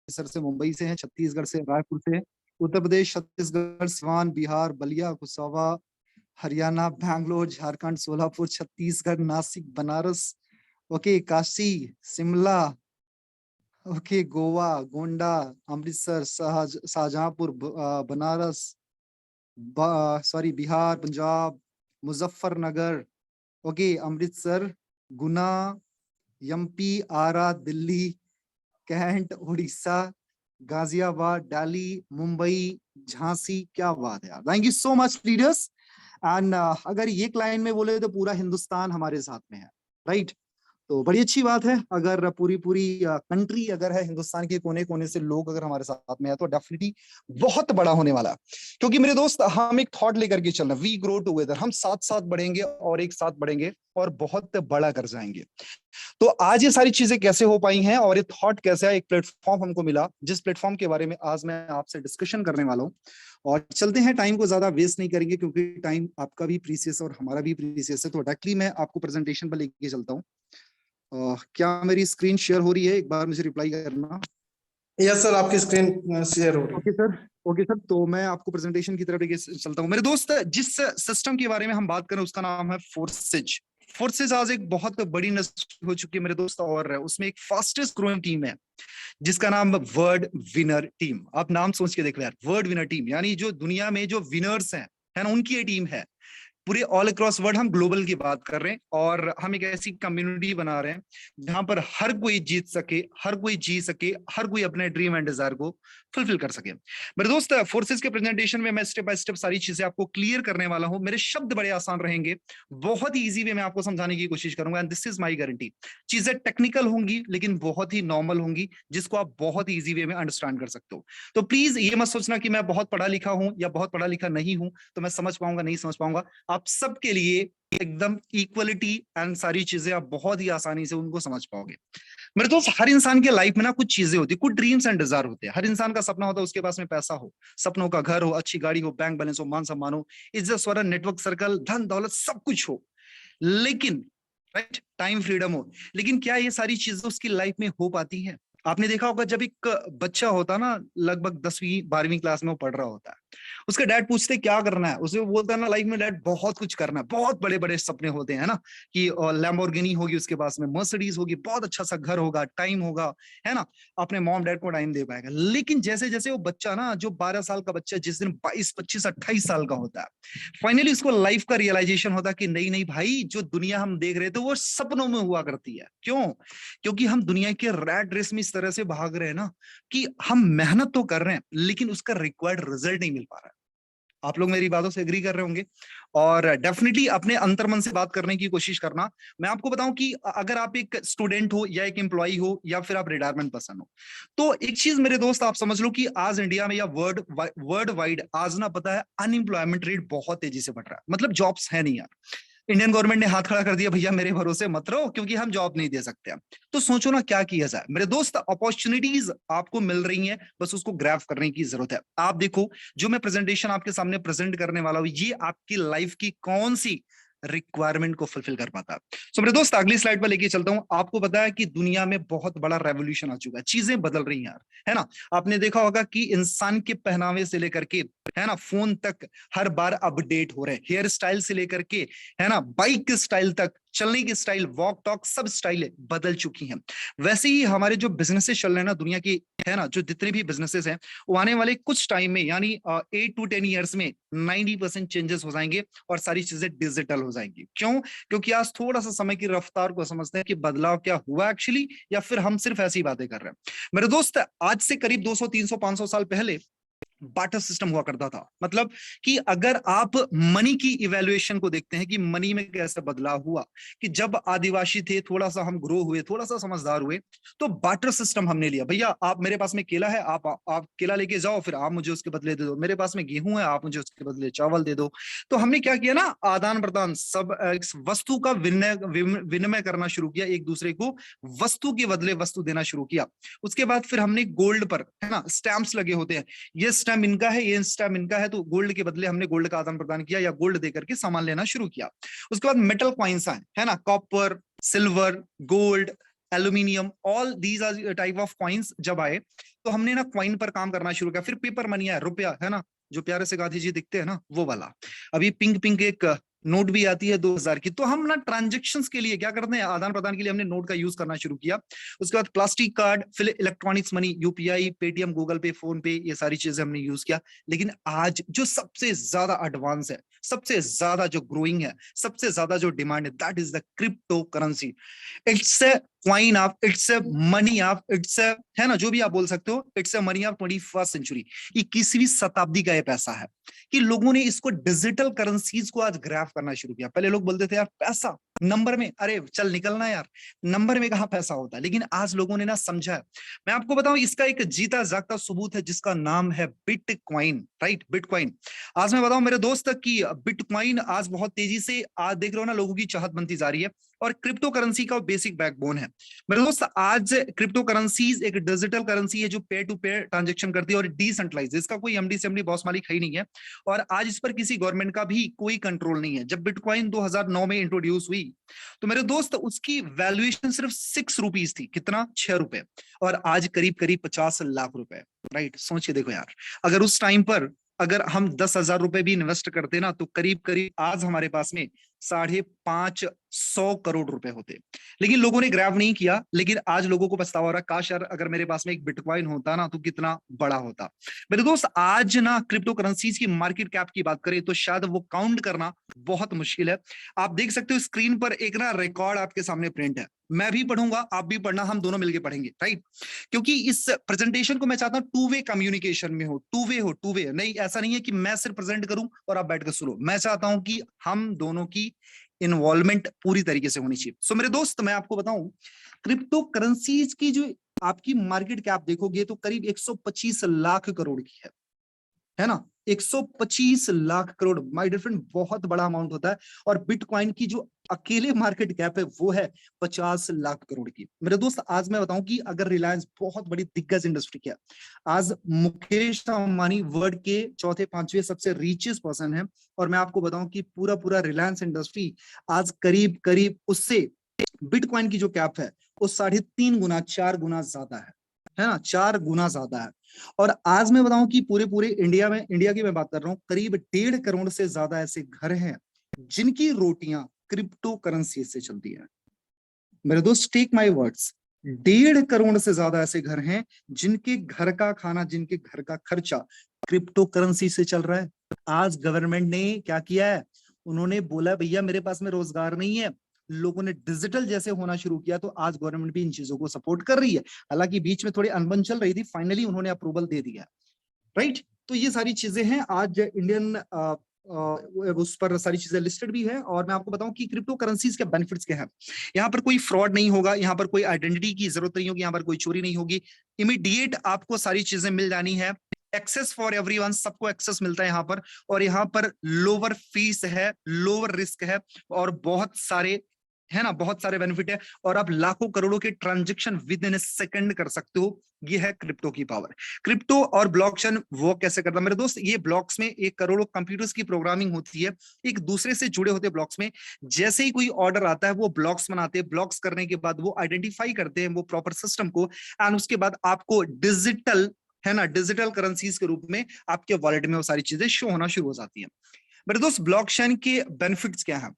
अमृतसर से, मुंबई से हैं, छत्तीसगढ़ से, रायपुर से, Uttar Pradesh, Chhattisgarh, Siwan, Bihar, Ballia, Kusawa, Haryana, Bangalore, Jharkhand, Solapur, Chhattisgarh, Nashik, Banaras, okay, Kashi, Shimla, okay, Goa, Gonda, Amritsar, Shahjahanpur, Banaras, sorry, Bihar, Punjab, Muzaffarnagar, okay, Amritsar, Guna, MP, Ara, Delhi, Cantt, Orissa, Ghaziabad, Delhi, Mumbai, Jhansi. क्या बात है यार, thank you so much leaders. And अगर ये क्लाइंट में बोले तो पूरा हिंदुस्तान हमारे साथ में है, राइट? तो बड़ी अच्छी बात है, अगर पूरी पूरी कंट्री अगर है, हिंदुस्तान के कोने कोने से लोग अगर हमारे साथ में है, तो डेफिनेटली बहुत बड़ा होने वाला है। क्योंकि मेरे दोस्त, हम एक थॉट लेकर के चल रहे हैं, वी ग्रो टुगेदर, हम साथ साथ बढ़ेंगे और एक साथ बढ़ेंगे और बहुत बड़ा कर जाएंगे। तो आज ये सारी चीजें कैसे हो पाई हैं और ये थॉट कैसे है, एक प्लेटफॉर्म हमको मिला, जिस प्लेटफॉर्म के बारे में आज मैं आपसे डिस्कशन करने वाला हूँ। और चलते हैं, टाइम को ज्यादा वेस्ट नहीं करेंगे, क्योंकि टाइम आपका भी प्रीसियस और हमारा भी प्रीसियस है। तो डायरेक्टली मैं आपको प्रेजेंटेशन पर लेके चलता हूँ। क्या मेरी स्क्रीन शेयर हो रही है? एक बार मुझे रिप्लाई करना। यस सर, आपकी स्क्रीन शेयर हो रही है। ओके सर, ओके सर, तो मैं आपको प्रेजेंटेशन की तरफ लेके चलता हूँ। मेरे दोस्त, जिस सिस्टम के बारे में हम बात करें उसका नाम है फोर्सेज। फोर्सेज आज एक बहुत बड़ी इंडस्ट्री हो चुकी है मेरे दोस्त, और उसमें एक फास्टेस्ट ग्रोइंग टीम है जिसका नाम वर्ल्ड विनर टीम। आप नाम सोच के देख लो यार, वर्ल्ड विनर टीम, यानी जो दुनिया में जो विनर्स हैं, है ना, उनकी ये टीम है। पूरे ऑल अक्रॉस वर्ल्ड हम ग्लोबल की बात कर रहे हैं, और हम एक ऐसी कम्युनिटी बना रहे हैं जहां पर हर कोई जीत सके, हर कोई जी सके, हर कोई अपने ड्रीम एंड डिजायर को फुलफिल कर सके। मेरे दोस्त, फोर्सेस के प्रेजेंटेशन में मैं स्टेप बाय स्टेप सारी चीजें आपको क्लियर करने वाला हूं। मेरे शब्द बड़े आसान रहेंगे, बहुत ही इजी वे में आपको समझाने की कोशिश करूंगा, and this is my guarantee. चीजें टेक्निकल होंगी लेकिन बहुत ही नॉर्मल होंगी, जिसको आप बहुत ही इजी वे में अंडरस्टैंड कर सकते हो। तो प्लीज ये मत सोचना कि मैं बहुत पढ़ा लिखा हूं या बहुत पढ़ा लिखा नहीं हूं तो मैं समझ पाऊंगा, नहीं समझ पाऊंगा। आप सबके लिए एकदम इक्वलिटी एंड सारी चीजें आप बहुत ही आसानी से उनको समझ पाओगे। मेरे दोस्त, हर इंसान के लाइफ में ना कुछ चीजें होती है, कुछ ड्रीम्स एंड डिजायर होते हैं। हर इंसान का सपना होता है उसके पास में पैसा हो, सपनों का घर हो, अच्छी गाड़ी हो, बैंक बैलेंस हो, मान सम्मान हो, इज्जत, स्वर्ण, नेटवर्क सर्कल, धन दौलत, सब कुछ हो, लेकिन राइट, टाइम, फ्रीडम हो। लेकिन क्या ये सारी चीजें उसकी लाइफ में हो पाती है? आपने देखा होगा, जब एक बच्चा होता ना, लगभग 10वीं 12वीं क्लास में वो पढ़ रहा होता है, उसके डैड पूछते क्या करना है, उसे वो बोलता है ना, लाइफ में डैड बहुत कुछ करना है, बहुत बड़े बड़े सपने होते हैं ना, कि लैम्बोर्गिनी होगी, उसके पास में मर्सिडीज होगी, बहुत अच्छा सा घर होगा, टाइम होगा, है ना, अपने मॉम डैड को टाइम दे पाएगा। लेकिन जैसे जैसे वो बच्चा ना, जो 12 साल का बच्चा जिस दिन 22 25 28 साल का होता है, फाइनली उसको लाइफ का रियलाइजेशन होता है कि नहीं नहीं भाई, जो दुनिया हम देख रहे थे वो सपनों में हुआ करती है। क्यों? क्योंकि हम दुनिया के रैट रेस में इस तरह से भाग रहे हैं ना, कि हम मेहनत तो कर रहे हैं लेकिन उसका रिक्वायर्ड रिजल्ट नहीं मिल पा रहा है। आप लोग मेरी बातों से एग्री कर रहे होंगे, और डेफिनेटली अपने अंतर्मन से बात करने की कोशिश करना। मैं आपको बताऊं कि अगर आप एक स्टूडेंट हो या एक एम्प्लॉय हो या फिर आप रिटायरमेंट पर्सन हो, तो एक चीज मेरे दोस्त आप समझ लो कि आज इंडिया में या वर्ल्ड वाइड आज ना, पता है, अनएम्प्लॉयमेंट रेट बहुत तेजी से बढ़ रहा है। मतलब जॉब्स है नहीं यार। इंडियन गवर्नमेंट ने हाथ खड़ा कर दिया, भैया मेरे भरोसे मत रहो क्योंकि हम जॉब नहीं दे सकते। तो सोचो ना क्या किया जाए। मेरे दोस्त, अपॉर्चुनिटीज आपको मिल रही हैं, बस उसको ग्रैब करने की जरूरत है। आप देखो, जो मैं प्रेजेंटेशन आपके सामने प्रेजेंट करने वाला हूं, ये आपकी लाइफ की कौन सी रिक्वायरमेंट को फुलफिल कर पाता है। सो मेरे दोस्त, अगली स्लाइड पर लेके चलता हूं। आपको पता है कि दुनिया में बहुत बड़ा रेवोल्यूशन आ चुका है, चीजें बदल रही हैं यार, है ना। आपने देखा होगा कि इंसान के पहनावे से लेकर के, है ना, फोन तक हर बार अपडेट हो रहे हैं, हेयर स्टाइल से लेकर के, है ना, बाइक के स्टाइल तक, चलने की स्टाइल, वॉक टॉक, सब स्टाइल बदल चुकी हैं। वैसे ही हमारे जो बिजनेसेस चल रहे हैं ना दुनिया की, है ना, जो जितने भी बिजनेसेस हैं, वो आने वाले कुछ टाइम में, यानी 8 to 10 ईयर्स में 90% चेंजेस हो जाएंगे और सारी चीजें डिजिटल हो जाएंगी। क्यों? क्योंकि आज थोड़ा सा समय की रफ्तार को समझते हैं कि बदलाव क्या हुआ एक्चुअली, या फिर हम सिर्फ ऐसी बातें कर रहे हैं। मेरे दोस्त, आज से करीब 200 300 500 साल पहले बाटर सिस्टम हुआ करता था। मतलब कि अगर आप मनी की इवैल्यूएशन को देखते हैं कि मनी में कैसे बदलाव हुआ, कि जब आदिवासी थे, थोड़ा सा हम ग्रो हुए, थोड़ा सा समझदार हुए, तो बाटर सिस्टम हमने लिया। भैया आप, मेरे पास में केला है, आप केला लेके जाओ, फिर आप मुझे उसके बदले दे दो। मेरे पास में गेहूं है, आप मुझे उसके बदले चावल दे दो। तो हमने क्या किया ना, आदान प्रदान, सब वस्तु का विनिमय करना शुरू किया, एक दूसरे को वस्तु के बदले वस्तु देना शुरू किया। उसके बाद फिर हमने गोल्ड पर, है ना, स्टैंप्स लगे होते हैं, ये स्टैम्प इनका है, ये स्टैम्प इनका है, तो गोल्ड के बदले हमने गोल्ड का आदान प्रदान किया या गोल्ड देकर के सामान लेना शुरू किया। उसके बाद मेटल कॉइन्स आए, है ना, copper, silver, gold, aluminium, all these are type of coins जब आए तो हमने ना कॉइन पर काम करना शुरू किया। फिर पेपर मनी आया, रुपया, है ना, जो प्यारे से गांधी जी दिखते हैं ना, वो वाला। अभी पिंक पिंक एक नोट भी आती है 2000 की। तो हम ना ट्रांजेक्शन्स के लिए क्या करते हैं, आदान प्रदान के लिए हमने नोट का यूज करना शुरू किया। उसके बाद प्लास्टिक कार्ड, फिर electronics money, UPI, Paytm, Google पे, फोन पे, ये सारी चीजें हमने यूज किया। लेकिन आज जो सबसे ज्यादा एडवांस है, सबसे ज्यादा जो ग्रोइंग है, सबसे ज्यादा जो डिमांड है, that is the crypto currency. It's a coin of, it's a money of, it's a, है ना, जो भी आप बोल सकते हो, it's a money of 21st century. 21वीं शताब्दी का ये पैसा है कि लोगों ने इसको डिजिटल करेंसीज को आज ग्रैब करना शुरू किया। पहले लोग बोलते थे यार पैसा नंबर में, अरे चल निकलना यार, नंबर में कहाँ पैसा होता है। लेकिन आज लोगों ने ना समझा है। मैं आपको बताऊं, इसका एक जीता जागता सबूत है जिसका नाम है बिटकॉइन, राइट, बिटकॉइन। आज मैं बताऊं मेरे दोस्त कि बिटकॉइन आज बहुत तेजी से, आज देख रहे हो ना, लोगों की चाहत बनती जा रही है और क्रिप्टो करेंसी का बेसिक बैकबोन है। मेरे दोस्त आज क्रिप्टो करेंसीज एक डिजिटल करेंसी है जो पेयर टू पेयर ट्रांजेक्शन करती है और डिसेंट्रलाइज, इसका कोई एमडी सेमडी बॉस मालिक है ही नहीं है। और आज इस पर किसी गवर्नमेंट का भी कोई कंट्रोल नहीं है। जब बिटकॉइन 2009 में इंट्रोड्यूस हुई तो मेरे दोस्त उसकी वैल्यूएशन सिर्फ 6 रुपीज थी। कितना? 6 रुपए। और आज करीब करीब 50 लाख रुपए, राइट। सोचिए देखो यार, अगर उस टाइम पर अगर हम 10,000 रुपए भी इन्वेस्ट करते ना तो करीब करीब आज हमारे पास में 550 करोड़ रुपए होते। लेकिन लोगों ने ग्रैब नहीं किया। लेकिन आज लोगों को पछतावा हो रहा है, काश यार अगर मेरे पास में एक बिटकॉइन होता ना तो कितना बड़ा होता। मेरे दोस्त आज ना क्रिप्टो करेंसीज की मार्केट कैप की बात करें तो शायद वो काउंट करना बहुत मुश्किल है। आप देख सकते हो स्क्रीन पर एक ना रिकॉर्ड आपके सामने प्रिंट है। मैं भी पढ़ूंगा, आप भी पढ़ना, हम दोनों मिलकर पढ़ेंगे, राइट। क्योंकि इस प्रेजेंटेशन को मैं चाहता हूं टू वे कम्युनिकेशन में हो, टू वे नहीं, ऐसा नहीं है कि मैं सिर्फ प्रेजेंट करूं और आप बैठ कर सुनो। मैं चाहता हूं कि हम दोनों की इन्वॉल्वमेंट पूरी तरीके से होनी चाहिए। सो मेरे दोस्त, मैं आपको बताऊं, क्रिप्टो करेंसीज की जो आपकी मार्केट कैप देखोगे तो करीब 125 लाख करोड़ की है ना। 125 lakh crore, my dear friend, बहुत बड़ा अमाउंट होता है। और बिटकॉइन की जो अकेले मार्केट कैप है वो है 50 लाख करोड़ की। मेरे दोस्त, आज मैं बताऊं कि अगर रिलायंस बहुत बड़ी दिग्गज इंडस्ट्री क्या, आज मुकेश अंबानी वर्ल्ड के चौथे पांचवे सबसे रिचेस्ट पर्सन है। और मैं आपको बताऊं कि पूरा पूरा रिलायंस इंडस्ट्री आज करीब करीब उससे बिटकॉइन की जो कैप है वो 3.5 गुना 4 गुना ज्यादा है ना, 4 गुना ज्यादा है। और आज मैं बताऊं कि पूरे पूरे इंडिया में, इंडिया की मैं बात कर रहा हूं, करीब 1.5 करोड़ से ज्यादा ऐसे घर हैं जिनकी रोटियां क्रिप्टो करेंसी से चलती है। मेरे दोस्त, टेक माय वर्ड्स, 1.5 करोड़ से ज्यादा ऐसे घर हैं जिनके घर का खाना, जिनके घर का खर्चा क्रिप्टो करेंसी से चल रहा है। आज गवर्नमेंट ने क्या किया है, उन्होंने बोला भैया मेरे पास में रोजगार नहीं है, लोगों ने डिजिटल जैसे होना शुरू किया तो आज गवर्नमेंट भी इन चीजों को सपोर्ट कर रही है। हालांकि बीच में थोड़ी अनबन चल रही थी, फाइनली उन्होंने अप्रूवल दे दिया, राइट। तो ये सारी चीजें हैं, आज इंडियन उस पर सारी चीजें लिस्टेड भी है। और मैं आपको बताऊं कि क्रिप्टो करेंसीज के बेनिफिट्स क्या है। यहाँ पर कोई फ्रॉड नहीं होगा, यहाँ पर कोई आइडेंटिटी की जरूरत नहीं होगी, यहाँ पर कोई चोरी नहीं होगी। इमीडिएट आपको सारी चीजें मिल जानी है। एक्सेस फॉर एवरीवन, सबको एक्सेस मिलता है यहाँ पर। और यहाँ पर लोअर फीस है, लोअर रिस्क है और बहुत सारे, है ना, बहुत सारे बेनिफिट है। और आप लाखों करोड़ों के transaction with in A second कर सकते हो। ये है क्रिप्टो की पावर। क्रिप्टो और ब्लॉकचेन वो कैसे करता है मेरे दोस्त, ये ब्लॉक्स में एक करोड़ों कंप्यूटर्स की प्रोग्रामिंग होती है, एक दूसरे से जुड़े होते ब्लॉक्स में। जैसे ही कोई ऑर्डर आता है वो ब्लॉक्स बनाते हैं, ब्लॉक्स करने के बाद वो आइडेंटिफाई करते हैं वो प्रॉपर सिस्टम को, एंड उसके बाद आपको डिजिटल, है ना, डिजिटल करेंसीज के रूप में आपके वॉलेट में वो सारी चीजें शो होना शुरू हो जाती है। मेरे दोस्त, ब्लॉकचेन के बेनिफिट्स क्या है,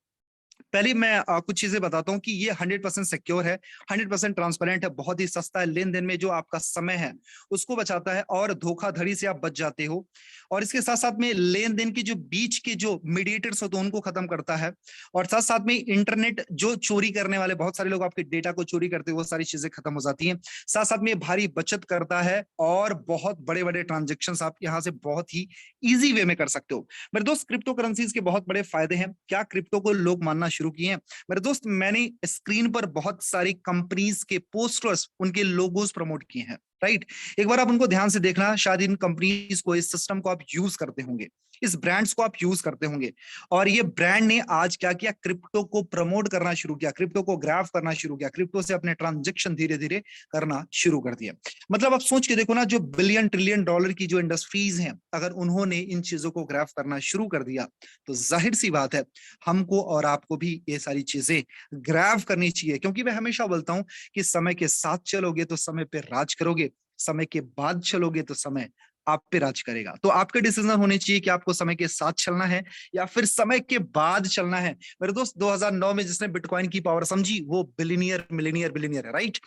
पहले मैं कुछ चीजें बताता हूं कि ये 100% सिक्योर है, 100% ट्रांसपेरेंट है, बहुत ही सस्ता है, लेन देन में जो आपका समय है उसको बचाता है और धोखाधड़ी से आप बच जाते हो। और इसके साथ साथ में लेन देन के जो बीच के जो मीडिएटर्स होते हैं उनको खत्म करता है। और साथ साथ में इंटरनेट जो चोरी करने वाले बहुत सारे लोग आपके डेटा को चोरी करते हैं, वो सारी चीजें खत्म हो जाती हैं। साथ साथ में भारी बचत करता है और बहुत बड़े बड़े ट्रांजेक्शन आप यहाँ से बहुत ही ईजी वे में कर सकते हो। मेरे दोस्त, क्रिप्टो करेंसीज के बहुत बड़े फायदे हैं। क्या क्रिप्टो को लोग मानना शुरू किए हैं? मेरे दोस्त, मैंने स्क्रीन पर बहुत सारी कंपनीज के पोस्टर्स, उनके लोगोस प्रमोट किए हैं, राइट। एक बार आप उनको ध्यान से देखना, शायद इन कंपनीज को, इस सिस्टम को आप यूज करते होंगे। इस ब्रांड्स को आप यूज करते होंगे, और ये ब्रांड ने आज क्या किया, क्रिप्टो को प्रमोट करना शुरू किया, क्रिप्टो को ग्राफ करना शुरू किया, क्रिप्टो से अपने ट्रांजेक्शन धीरे धीरे करना शुरू कर दिया। मतलब आप सोच के देखो ना, जो बिलियन ट्रिलियन डॉलर की जो इंडस्ट्रीज हैं, अगर उन्होंने इन चीजों को ग्राफ करना शुरू कर दिया, तो जाहिर सी बात है हमको और आपको भी ये सारी चीजें ग्राफ करनी चाहिए। क्योंकि मैं हमेशा बोलता हूं कि समय के साथ चलोगे तो समय पे राज करोगे, समय के बाद चलोगे तो समय आप पे राज करेगा। तो आपके डिसीजन होने चाहिए कि आपको समय के साथ चलना है या फिर समय के बाद चलना है। मेरे दोस्त 2009 में जिसने बिटकॉइन की पावर समझी वो बिलियनियर मिलियनियर बिलियनियर है, राइट।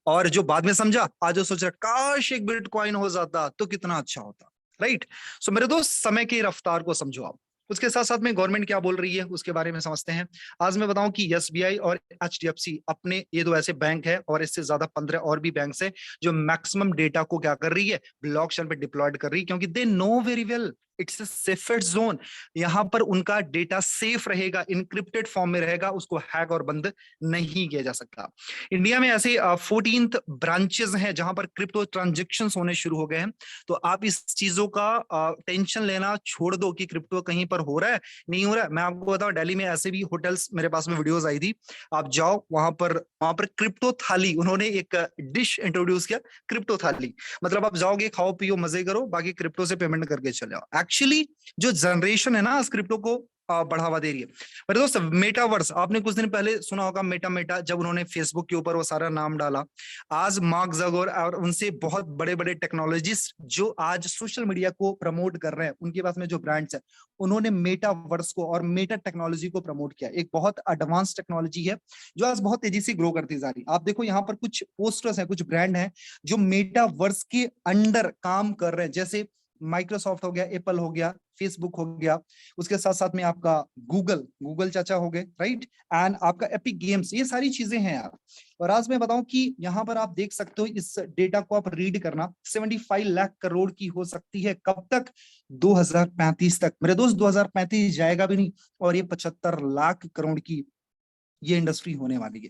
और जो बाद में समझा आज वो सोच रहा काश एक बिटकॉइन हो जाता तो कितना अच्छा होता, राइट। सो मेरे दोस्त समय की रफ्तार को समझो आप। उसके साथ साथ में गवर्नमेंट क्या बोल रही है उसके बारे में समझते हैं। आज मैं बताऊं कि एसबीआई और एचडीएफसी अपने ये दो ऐसे बैंक है, और इससे ज्यादा 15 और भी बैंक है जो मैक्सिमम डेटा को क्या कर रही है, ब्लॉकचेन पे डिप्लॉयड कर रही है, क्योंकि they know very well it's a safest zone. यहां पर उनका डेटा सेफ रहेगा, इनक्रिप्टेड फॉर्म में रहेगा, उसको हैक और बंद नहीं किया जा सकता। इंडिया में ऐसे 14th ब्रांचेस हैं जहां पर क्रिप्टो ट्रांजेक्शन होने शुरू हो गए हैं। तो आप इस चीजों का टेंशन लेना छोड़ दो कि क्रिप्टो कहीं पर हो रहा है नहीं हो रहा है। मैं आपको बताऊं दिल्ली में ऐसे भी होटल्स, मेरे पास में वीडियोस आई थी, आप जाओ वहां पर क्रिप्टो थाली, उन्होंने एक डिश इंट्रोड्यूस किया, क्रिप्टो थाली। मतलब आप जाओगे, खाओ पियो मजे करो, बाकी क्रिप्टो से पेमेंट करके चले आओ। एक्चुअली जो जनरेशन है ना आज क्रिप्टो को बढ़ावा दे रही है। मेरे दोस्त मेटावर्स, आपने कुछ दिन पहले सुना होगा, मेटा मेटा, जब उन्होंने फेसबुक के ऊपर वो सारा नाम डाला, आज मार्क जगोर और उनसे बहुत बड़े बड़े टेक्नोलॉजिस्ट जो आज सोशल मीडिया को प्रमोट कर रहे हैं, उनके पास में जो ब्रांड्स है, उन्होंने मेटावर्स को और मेटा टेक्नोलॉजी को प्रमोट किया। एक बहुत एडवांस टेक्नोलॉजी है जो आज बहुत तेजी से ग्रो करती जा रही है। आप देखो यहाँ पर कुछ पोस्टर्स हैं, कुछ ब्रांड हैं जो मेटावर्स के अंडर काम कर रहे हैं, जैसे माइक्रोसॉफ्ट हो गया, एप्पल हो गया, फेसबुक हो गया, उसके साथ साथ में आपका गूगल चाचा हो गए, राइट, एंड आपका एपिक गेम्स, ये सारी चीजें हैं यार। और आज मैं बताऊं कि यहाँ पर आप देख सकते हो, इस डेटा को आप रीड करना, 75 लाख करोड़ की हो सकती है, कब तक, 2035 तक। मेरे दोस्त 2035 जाएगा भी नहीं और ये 75 लाख करोड़ की ये इंडस्ट्री होने वाली है।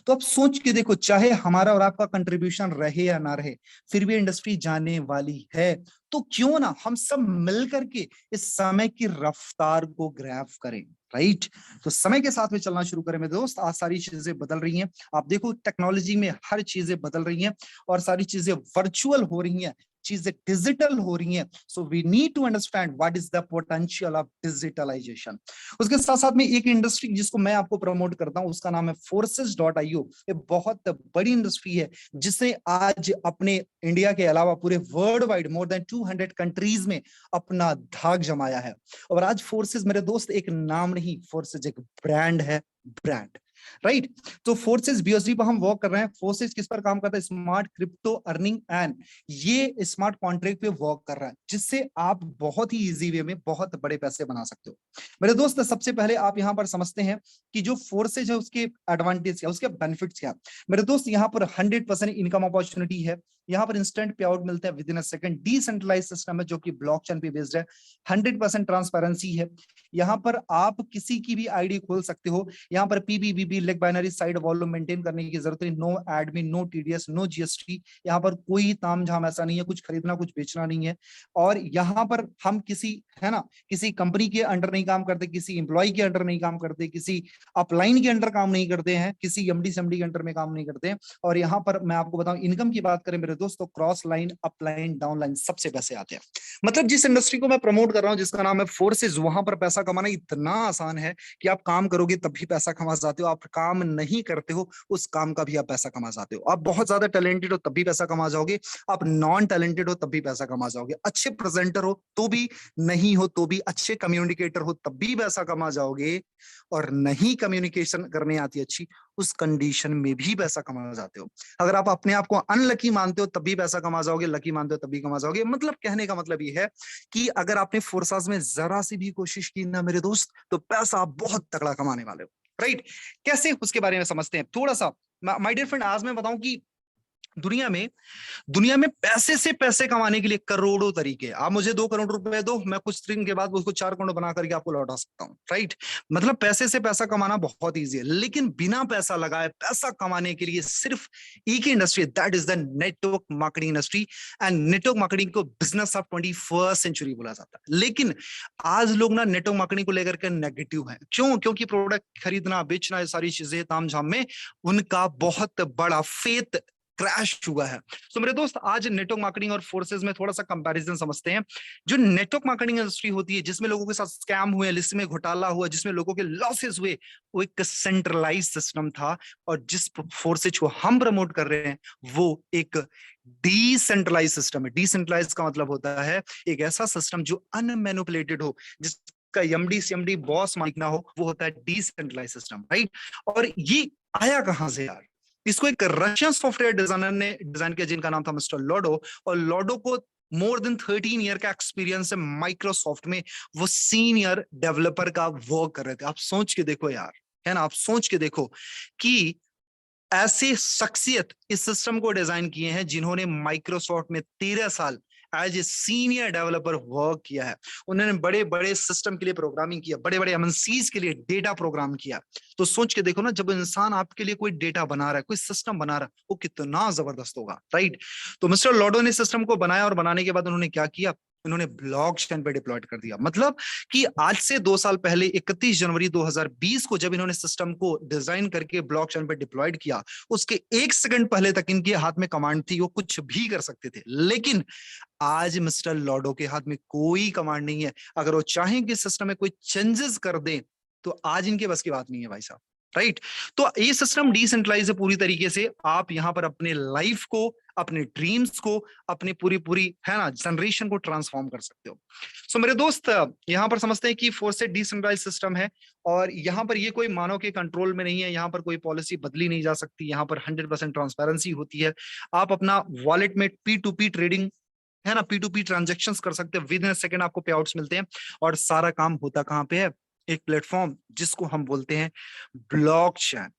तो अब सोच के देखो, चाहे हमारा और आपका कंट्रीब्यूशन रहे या ना रहे, फिर भी इंडस्ट्री जाने वाली है। तो क्यों ना हम सब मिल करके इस समय की रफ्तार को ग्रैब करें, राइट। तो समय के साथ में चलना शुरू करें मेरे दोस्त। आज सारी चीजें बदल रही हैं, आप देखो टेक्नोलॉजी में हर चीजें बदल रही हैं और सारी चीजें वर्चुअल हो रही हैं, चीजें डिजिटल हो रही हैं। So we need to understand what is the potential of digitalisation. उसके साथ साथ में एक इंडस्ट्री जिसको मैं आपको प्रमोट करता हूं, उसका नाम है Forces.io। ये बहुत बड़ी इंडस्ट्री है जिसने आज अपने इंडिया के अलावा पूरे world wide more than 200 countries में अपना धाक जमाया है। और आज फोर्सेस मेरे दोस्त एक नाम नहीं, फोर्सेस एक ब्रांड है, ब्रांड, राइट। तो फोर्सेस बीओएसडी पर हम वर्क कर रहे हैं। फोर्सेस किस पर काम करता है, स्मार्ट क्रिप्टो अर्निंग एंड ये स्मार्ट कॉन्ट्रैक्ट पे वर्क कर रहा है, जिससे आप बहुत ही इजी वे में बहुत बड़े पैसे बना सकते हो। मेरे दोस्त सबसे पहले आप यहाँ पर समझते हैं कि जो फोर्सेज है उसके एडवांटेज क्या, उसके बेनिफिट्स क्या। मेरे दोस्त यहाँ पर 100% इनकम अपॉर्चुनिटी है, यहाँ पर इंस्टेंट पे आउट मिलता है within a second, decentralise system है जो कि ब्लॉकचेन पे बेस्ड है, 100% ट्रांसपेरेंसी है। यहाँ पर आप किसी की भी आईडी खोल सकते हो, यहाँ पर पीबीबीबी leg binary side volume maintain करने की जरूरत नहीं, no admin, no TDS, no GST, यहाँ पर कोई तामझाम ऐसा नहीं है, कुछ खरीदना कुछ बेचना नहीं है। और यहाँ पर हम किसी, है ना, किसी कंपनी के अंडर नहीं काम करते, किसी एम्प्लॉय के अंडर नहीं काम करते, किसी अपलाइन के अंडर काम नहीं करते हैं, किसी एमडी सेमडी के अंडर में काम नहीं करते हैं। और यहाँ पर मैं आपको बताऊं, इनकम की बात करें मेरे दोस्तों, क्रॉस लाइन, अपलाइन, डाउनलाइन सबसे पैसे आते हैं। मतलब जिस इंडस्ट्री को मैं प्रमोट कर रहा हूँ जिसका नाम है फोर्सेज, वहां पर पैसा कमाना इतना आसान है कि आप काम करोगे तब भी पैसा कमा जाते हो, आप काम नहीं करते हो उस काम का भी आप पैसा कमा जाते हो, आप बहुत ज्यादा टैलेंटेड हो तब भी पैसा कमा जाओगे, आप नॉन टैलेंटेड हो तब भी पैसा कमा जाओगे, अच्छे प्रेजेंटर हो तो भी, नहीं हो तो भी, अच्छे कम्युनिकेटर हो तब भी पैसा कमा जाओगे, और नहीं कम्युनिकेशन करने आती अच्छी, उस कंडीशन में भी पैसा कमा जाते हो। अगर आप अपने आप को अनलकी मानते हो तब भी पैसा कमा जाओगे, लकी मानते हो तब भी कमा जाओगे। मतलब कहने का मतलब ये है कि अगर आपने फोर्सेस में जरा सी भी कोशिश की ना मेरे दोस्त, तो पैसा आप बहुत तगड़ा कमाने वाले हो, राइट। कैसे, उसके बारे में समझते हैं थोड़ा सा। माय डियर फ्रेंड, आज मैं बताऊं कि दुनिया में पैसे से पैसे कमाने के लिए करोड़ों तरीके हैं। आप मुझे 2 करोड़ रुपए दो, मैं कुछ दिन के बाद उसको 4 करोड़ बना करके आपको लौटा सकता हूं, राइट। मतलब पैसे से पैसा कमाना बहुत ईजी है, लेकिन बिना पैसा लगाए पैसा कमाने के लिए सिर्फ एक ही industry, that is the network marketing industry. And network marketing को बिजनेस ऑफ 21st सेंचुरी बोला जाता है। लेकिन आज लोग ना नेटवर्क मार्केटिंग को लेकर के नेगेटिव हैं। क्यों? क्योंकि प्रोडक्ट खरीदना बेचना ये सारी चीजें तामझाम में उनका बहुत बड़ा फेथ क्रैश हुआ है। तो मेरे दोस्त, आज नेटवर्क मार्केटिंग और फोर्सेस में थोड़ा सा कंपैरिजन समझते हैं। जो नेटवर्क मार्केटिंग इंडस्ट्री होती है, जिसमें लोगों के साथ स्कैम हुए, लिस्ट में घोटाला हुआ, जिसमें लोगों के लॉसेस हुए, वो एक सेंट्रलाइज सिस्टम था। और जिस फोर्सेज को हम प्रमोट कर रहे हैं वो एक डिसेंट्रलाइज सिस्टम है। डिसेंट्रलाइज का मतलब होता है एक ऐसा सिस्टम जो अनमैनिपुलेटेड हो, जिसका एमडी सीएमडी बॉस मालिक ना हो, वो होता है डिसेंट्रलाइज सिस्टम, राइट। और ये आया कहां से यार? इसको एक रशियन सॉफ्टवेयर डिजाइनर ने डिजाइन किया, जिनका नाम था मिस्टर लॉडो। और लॉडो को मोर देन 13 ईयर का एक्सपीरियंस है माइक्रोसॉफ्ट में। वो सीनियर डेवलपर का वर्क कर रहे थे। आप सोच के देखो यार, है ना, आप सोच के देखो कि ऐसे शख्सियत इस सिस्टम को डिजाइन किए हैं जिन्होंने माइक्रोसॉफ्ट में 13 साल as a senior developer work किया है। उन्होंने बड़े बड़े सिस्टम के लिए प्रोग्रामिंग किया, बड़े बड़े एमएनसीज के लिए डेटा प्रोग्राम किया। तो सोच के देखो ना, जब इंसान आपके लिए कोई डेटा बना रहा है, कोई सिस्टम बना रहा है, वो कितना जबरदस्त होगा, राइट। तो मिस्टर लॉडो ने सिस्टम को बनाया और बनाने के बाद उन्होंने क्या किया? इन्होंने ब्लॉकचेन पे डिप्लॉयड कर दिया। मतलब कि आज से 2 साल पहले 31 जनवरी 2020 को जब इन्होंने सिस्टम को डिजाइन करके ब्लॉकचेन पे डिप्लॉयड किया, उसके 1 सेकंड पहले तक इनके हाथ में कमांड थी, वो कुछ भी कर सकते थे। लेकिन आज मिस्टर लॉडो के हाथ में कोई कमांड नहीं है। अगर वो चाहें कि सिस्टम में कोई चेंजेस कर दें तो आज इनके बस की बात नहीं है भाई साहब, राइट। तो ये सिस्टम डिसेंट्रलाइज है पूरी तरीके से। आप यहां पर अपने लाइफ को, अपने ड्रीम्स को, अपनी पूरी पूरी, है ना, जनरेशन को ट्रांसफॉर्म कर सकते हो। सो मेरे दोस्त, यहां पर समझते हैं कि फोर्स से डिसेंट्रलाइज सिस्टम है और यहां पर ये कोई मानव के कंट्रोल में नहीं है। यहां पर कोई पॉलिसी बदली नहीं जा सकती। यहां पर 100% ट्रांसपेरेंसी होती है। आप अपना वॉलेट में P2P ट्रेडिंग, है ना, P2P ट्रांजेक्शंस कर सकते हैं। विद इन सेकंड आपको पे आउट्स मिलते हैं। और सारा काम होता कहां पे है? एक प्लेटफॉर्म जिसको हम बोलते हैं ब्लॉकचेन,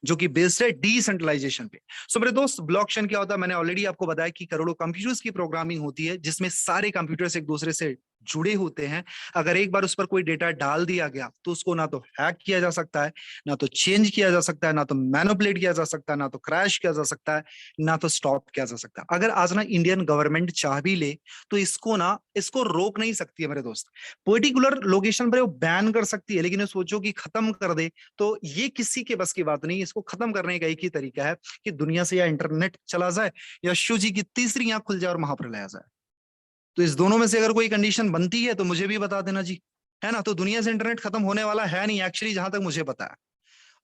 जो कि बेस्ड है डिसेंट्रलाइजेशन पे। सो मेरे दोस्त, ब्लॉकचेन क्या होता है? मैंने ऑलरेडी आपको बताया कि करोड़ों कंप्यूटर्स की प्रोग्रामिंग होती है, जिसमें सारे कंप्यूटर्स एक दूसरे से जुड़े होते हैं। अगर एक बार उस पर कोई डेटा डाल दिया गया तो उसको ना तो हैक किया जा सकता है, ना तो चेंज किया जा सकता है, ना तो मैनिपुलेट किया जा सकता है, ना तो क्रैश किया जा सकता है, ना तो स्टॉप किया जा सकता है। अगर आज ना इंडियन गवर्नमेंट चाह भी ले तो इसको रोक नहीं सकती है मेरे दोस्त। पर्टिकुलर लोकेशन पर वो बैन कर सकती है, लेकिन ये सोचो कि खत्म कर दे तो ये किसी के बस की बात नहीं। इसको खत्म करने का एक ही तरीका है कि दुनिया से या इंटरनेट चला जाए या शिव जी की तीसरी आंख खुल जाए और महाप्रलय आ जाए। तो इस दोनों में से अगर कोई कंडीशन बनती है तो मुझे भी बता देना जी, है ना। तो दुनिया से इंटरनेट खत्म होने वाला है नहीं एक्चुअली, जहां तक मुझे पता है।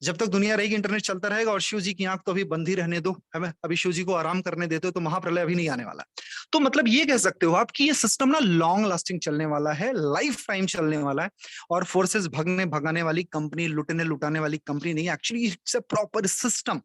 जब तक दुनिया रहेगी इंटरनेट चलता रहेगा। और शिव जी की आंख तो अभी बंद ही रहने दो, हमें अभी शिव जी को आराम करने देते हो, तो महाप्रलय अभी नहीं आने वाला। तो मतलब ये कह सकते हो आप कि ये सिस्टम ना लॉन्ग लास्टिंग चलने वाला है, लाइफ टाइम चलने वाला है। और फोर्सेस भगने भगाने वाली कंपनी, लुटने लुटाने वाली कंपनी नहीं, actually it's a proper system.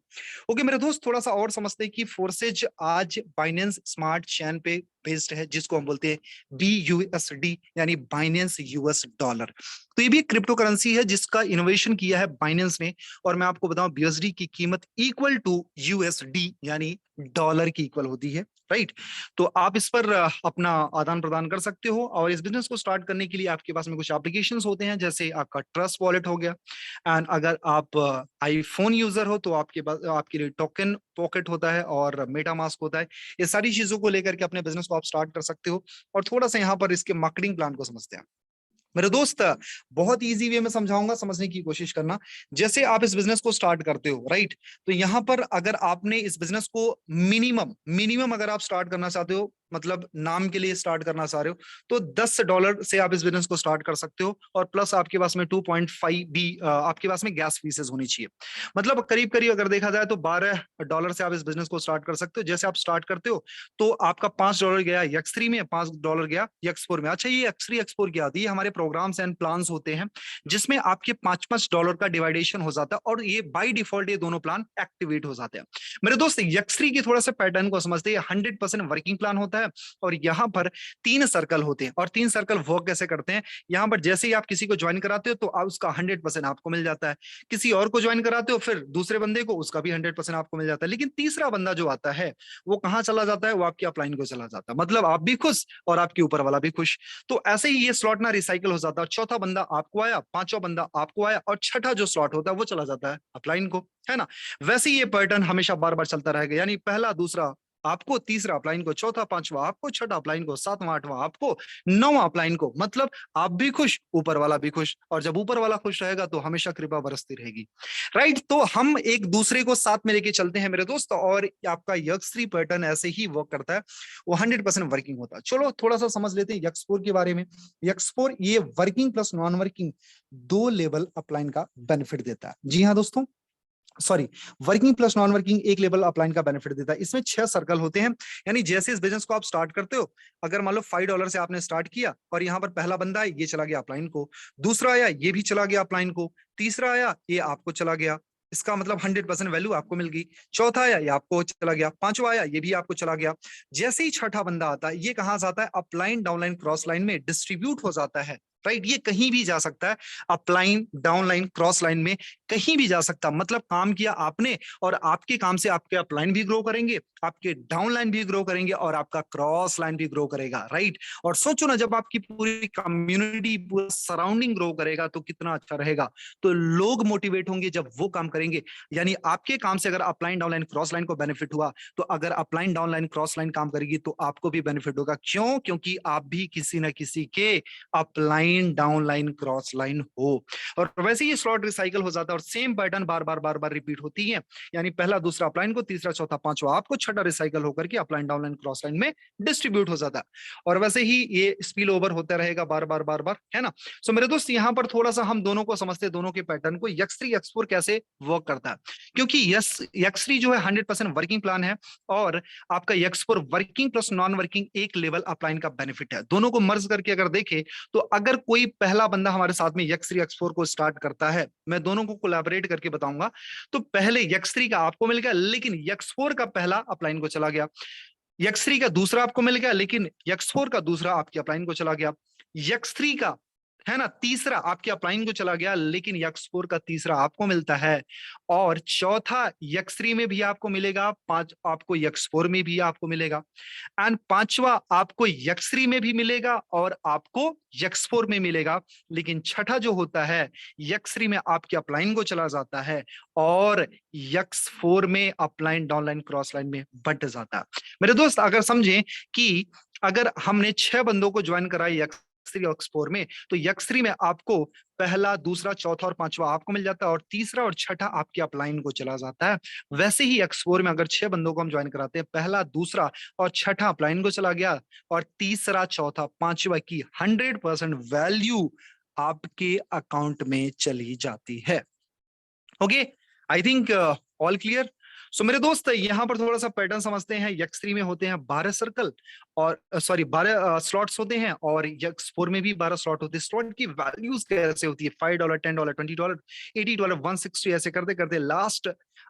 Okay मेरे दोस्त, थोड़ा सा और समझते हैं कि फोर्सेज आज बाइनेंस स्मार्ट चेन पे बेस्ड है, जिसको हम बोलते हैं BUSD, यानी बाइनेंस यूएस डॉलर। तो ये भी एक क्रिप्टो करेंसी है जिसका इनोवेशन किया है बाइनेंस ने। और मैं आपको बताऊं, BUSD की कीमत इक्वल टू USD यानी डॉलर की इक्वल होती है, राइट। तो आप इस पर अपना आदान प्रदान कर सकते हो। और इस बिजनेस को स्टार्ट करने के लिए आपके पास में कुछ एप्लीकेशंस होते हैं, जैसे आपका ट्रस्ट वॉलेट हो गया। एंड अगर आप आईफोन यूजर हो तो आपके पास, आपके लिए टोकन पॉकेट होता है और मेटामास्क होता है। ये सारी चीजों को लेकर के अपने बिजनेस को आप स्टार्ट कर सकते हो। और थोड़ा सा यहाँ पर इसके मार्केटिंग प्लान को समझते हैं मेरे दोस्त। बहुत इजी वे में समझाऊंगा, समझने की कोशिश करना। जैसे आप इस बिजनेस को स्टार्ट करते हो, राइट, तो यहां पर अगर आपने इस बिजनेस को मिनिमम अगर आप स्टार्ट करना चाहते हो, मतलब नाम के लिए स्टार्ट करना चाह रहे हो, तो $10 से आप इस बिजनेस को स्टार्ट कर सकते हो। और प्लस आपके पास में 2.5 भी आपके पास में गैस फीसेस होनी चाहिए। मतलब करीब करीब अगर देखा जाए तो $12 से आप इस बिजनेस को स्टार्ट कर सकते हो। जैसे आप स्टार्ट करते हो तो आपका $5 गया X3 में, $5 गया X4 में। अच्छा, ये X3 X4 क्या आती है? हमारे प्रोग्राम्स एंड प्लान्स होते हैं जिसमें आपके $5 का डिवाइडेशन हो जाता है और ये बाय डिफॉल्ट ये दोनों प्लान एक्टिवेट हो जाते हैं। मेरे दोस्त, X3 के थोड़ा सा पैटर्न को समझते हैं। 100% वर्किंग प्लान होता है। होता है और यहाँ पर 3 सर्कल होते हैं। और 3 सर्कल वर्क कैसे करते हैं, यहाँ पर जैसे ही आप किसी को ज्वाइन कराते हो तो उसका 100% आपको मिल जाता है, किसी और को ज्वाइन कराते हो फिर दूसरे बंदे को, उसका भी 100% आपको मिल जाता है। लेकिन तीसरा बंदा जो आता है वो कहाँ चला जाता है, वो आपकी अपलाइन को चला जाता है। मतलब आप भी खुश और आपके ऊपर वाला भी खुश। तो ऐसे ही ये स्लॉट ना रिसाइकिल हो जाता है। चौथा बंदा आपको आया, पांचवा बंदा आपको आया और छठा जो स्लॉट होता है वो चला जाता है अपलाइन को, है ना। वैसे ही ये पैटर्न हमेशा बार बार चलता रहेगा, यानी पहला दूसरा आपको, तीसरा अपलाइन को, चौथा पांचवा आपको, छठा अपलाइन को, सातवां आठवां आपको, नौवां अपलाइन को। मतलब आप भी खुश, ऊपर वाला भी खुश, और जब ऊपर वाला खुश रहेगा तो हमेशा कृपा बरसती रहेगी, राइट। तो हम एक दूसरे को साथ में लेके चलते हैं मेरे दोस्त, और आपका यक्स3 पैटर्न ऐसे ही वर्क करता है, वो 100% वर्किंग होता है। चलो थोड़ा सा समझ लेते हैं यक्स4 के बारे में। यक्स4 ये working plus non working 2 level upline का बेनिफिट देता है। जी हाँ दोस्तों, sorry, working plus non working 1 level upline का बेनिफिट देता है। इसमें 6 सर्कल होते हैं, यानी जैसे इस बिजनेस को आप स्टार्ट करते हो, अगर मान लो $5 से आपने स्टार्ट किया और यहाँ पर पहला बंदा है, ये चला गया अपलाइन को, दूसरा आया, ये भी चला गया अपलाइन को, तीसरा आया, ये आपको चला गया, इसका मतलब 100% वैल्यू आपको मिल गई, चौथा आया, ये आपको चला गया, पांचवा आया, ये भी आपको चला गया। जैसे ही छठा बंदा आता है, ये कहां जाता है, अपलाइन डाउनलाइन क्रॉस लाइन में डिस्ट्रीब्यूट हो जाता है, राइट। ये कहीं भी जा सकता है, अपलाइन डाउनलाइन क्रॉस लाइन में कहीं भी जा सकता। मतलब काम किया आपने और आपके काम से आपके अपलाइन भी ग्रो करेंगे, आपके डाउनलाइन भी ग्रो करेंगे और आपका क्रॉस लाइन भी ग्रो करेगा, राइट। और सोचो ना, जब आपकी पूरी कम्युनिटी, पूरा सराउंडिंग ग्रो करेगा तो कितना अच्छा रहेगा। तो लोग मोटिवेट होंगे जब वो काम करेंगे, यानी आपके काम से अगर अपलाइन डाउनलाइन क्रॉस लाइन को बेनिफिट हुआ, तो अगर अपलाइन डाउनलाइन क्रॉस लाइन काम करेगी तो आपको भी बेनिफिट होगा। क्यों? क्योंकि आप भी किसी ना किसी के अपलाइन डाउनलाइन क्रॉस लाइन हो। और वैसे ही स्लॉट रिसाइकल हो जाता है और सेम पैटर्न बार बार रिपीट होती है, यानी पहला दूसरा अपलाइन को, तीसरा चौथा पांचवा आपको, छठा रिसाइकल होकर के अपलाइन डाउनलाइन क्रॉस लाइन में डिस्ट्रीब्यूट हो जाता है। और वैसे ही ये स्पिल ओवर होता रहेगा बार बार, है ना। सो मेरे दोस्त, यहां पर थोड़ा सा हम दोनों को समझते हैं, दोनों के पैटर्न को, यक्स3 यक्स4 कैसे वर्क करता है। क्योंकि यक्स3 जो है 100% वर्किंग प्लान है और आपका यक्स4 working plus non working 1 level upline का बेनिफिट है। दोनों को मर्ज करके अगर देखें तो अगर कोई पहला बंदा हमारे साथ में यक्स3 यक्स4 को स्टार्ट करता है, मैं दोनों को कोलैबोरेट करके बताऊंगा, तो पहले यक्स3 का आपको मिल गया लेकिन यक्स4 का पहला अपलाइन को चला गया, यक्स3 का दूसरा आपको मिल गया लेकिन यक्स4 का दूसरा आपकी अपलाइन को चला गया, यक्स3 का, है ना, तीसरा आपके अपलाइन को चला गया लेकिन यक्स4 का तीसरा आपको मिलता है, और चौथा यक्स3 में भी आपको मिलेगा, पांच आपको यक्स4 में भी आपको मिलेगा, एंड पांचवा आपको यक्स3 में भी मिलेगा और आपको यक्स4 में मिलेगा। लेकिन छठा जो होता है, यक्स3 में आपके अपलाइन को चला जाता है और यक्स4 में अपलाइन डाउनलाइन क्रॉस लाइन में बंट जाता है। मेरे दोस्त, अगर समझें कि अगर हमने 6 बंदों को ज्वाइन कराया यक्स3 यक्स4 में, तो यक्स3 में आपको पहला दूसरा चौथा और पांचवा आपको मिल जाता है और तीसरा और छठा आपके अपलाइन को चला जाता है। वैसे ही यक्स4 में अगर 6 बंदों को हम ज्वाइन कराते हैं, पहला दूसरा और छठा अपलाइन को चला गया और तीसरा चौथा पांचवा की 100% वैल्यू आपके अकाउंट में चली जाती है। Okay, I think all clear. So मेरे दोस्त, यहां पर थोड़ा सा पैटर्न समझते हैं। यक्स3 में होते हैं 12 सर्कल और 12 स्लॉट्स होते हैं और यक्स4 में भी 12 स्लॉट होते हैं। स्लॉट की वैल्यूज कैसे होती है, $5, $10, $20, $80, $160, ऐसे करते करते लास्ट